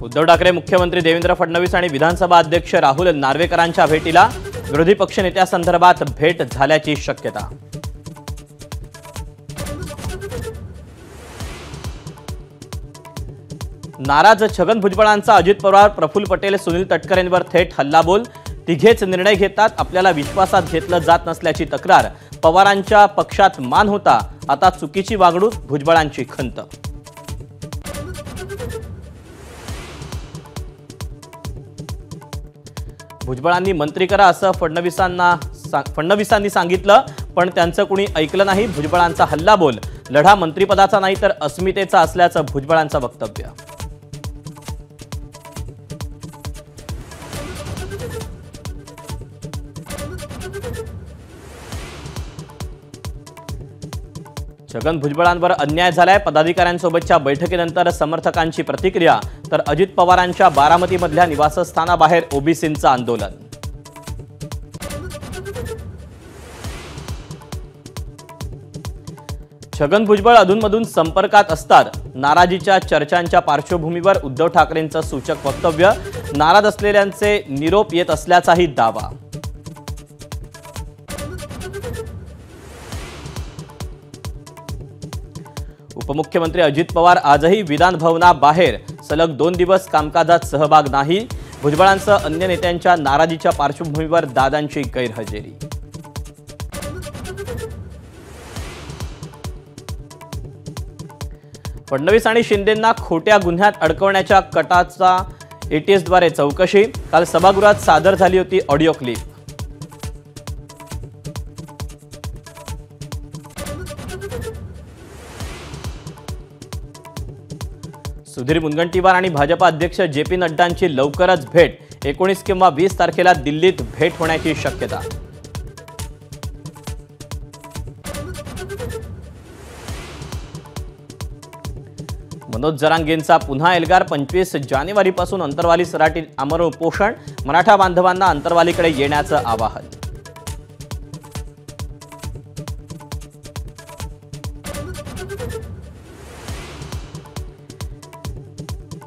उद्धव ठाकरे मुख्यमंत्री देवेंद्र फडणवीस आणि विधानसभा अध्यक्ष राहुल नार्वेकरांच्या भेटीला विरोधी पक्षनेत्यासंदर्भात भेट झाल्याची शक्यता। नाराज छगन भुजबळांचा अजित पवार, प्रफुल्ल पटेल, सुनील तटकरेंवर थेट हल्लाबोल। तिघेच निर्णय घेतात, आपल्याला विश्वासात घेतलं जात नसल्याची तक्रार। पवारांच्या पक्षात मान होता, आता चुकीची वागणूक, भुजबळांची खंत। भुजबळांनी मंत्री करा असं फडणवीसांनी सांगितलं, पण त्यांचं कुणी ऐकलं नाही। भुजबळांचा हल्लाबोल, लढा मंत्रिपदाचा नाही तर अस्मितेचा असल्याचं भुजबळांचं वक्तव्य। छगन भुजबळांवर अन्याय झालाय, पदाधिकाऱ्यांसोबतच्या बैठकीनंतर समर्थकांची प्रतिक्रिया। तर अजित पवारांच्या बारामतीमधल्या निवासस्थानाबाहेर ओबीसींचं आंदोलन। छगन भुजबळ अधूनमधून संपर्कात असतात, नाराजीच्या चर्चांच्या पार्श्वभूमीवर उद्धव ठाकरेंचं सूचक वक्तव्य। नाराज असलेल्यांचे निरोप येत असल्याचाही दावा। उपमुख्यमंत्री अजित पवार आजही विधान भवनाबाहेर, सलग 2 दिवस कामकाजात सहभाग नाही। भुजबळांसह अन्य नेत्यांच्या नाराजीच्या पार्श्वभूमीवर दादांची गैरहजेरी। फडणवीस आणि शिंदेंना खोट्या गुन्ह्यात अडकवण्याच्या कटाचा एटीएसद्वारे चौकशी। काल सभागृहात सादर झाली होती ऑडिओ क्लिप। सुधीर मुनगंटीवार आणि भाजपा अध्यक्ष जे.पी. नड्डांची लवकरच भेट। 19 किंवा 20 तारखेला दिल्लीत भेट होण्याची शक्यता। मनोज जरांगेंचा पुन्हा एल्गार। 25 जानेवारीपासून अंतरवाली सराटीत आमरण उपोषण। मराठा बांधवांना अंतरवालीकडे येण्याचं आवाहन।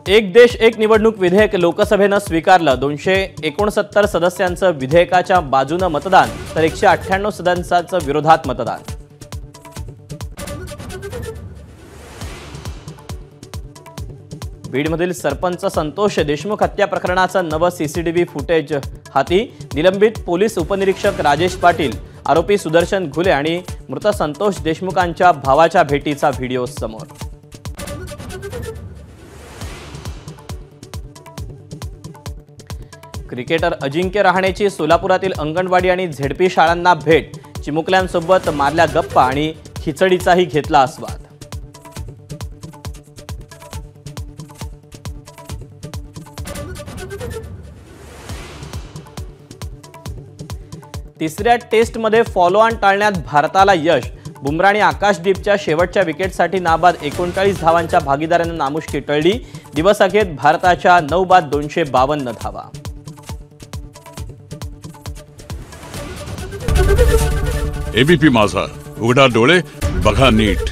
एक देश एक निवडणूक विधेयक लोकसभेनं स्वीकारलं। 269 सदस्यांचं विधेयकाच्या बाजूनं मतदान, तर 198 सदस्यांचं विरोधात मतदान। बीडमधील सरपंच संतोष देशमुख हत्या प्रकरणाचं नवं सीसीटीव्ही फुटेज हाती। निलंबित पोलीस उपनिरीक्षक राजेश पाटील, आरोपी सुदर्शन घुले आणि मृत संतोष देशमुखांच्या भावाच्या भेटीचा व्हिडिओ समोर। क्रिकेटर अजिंक्य रहाणेची सोलापुरातील अंगणवाडी आणि झेडपी शाळांना भेट। चिमुकल्यांसोबत मारल्या गप्पा आणि खिचडीचाही घेतला आस्वाद। तिसऱ्या टेस्टमध्ये फॉलो ऑन टाळण्यात भारताला यश। बुमराह आणि आकाशदीपच्या शेवटच्या विकेटसाठी नाबाद 39 धावांच्या भागीदारांना नामुष्की टळली। दिवसअखेर भारताच्या 9 बाद 252 धावा। एबीपी माझा, उघडा डोळे बघा नीट।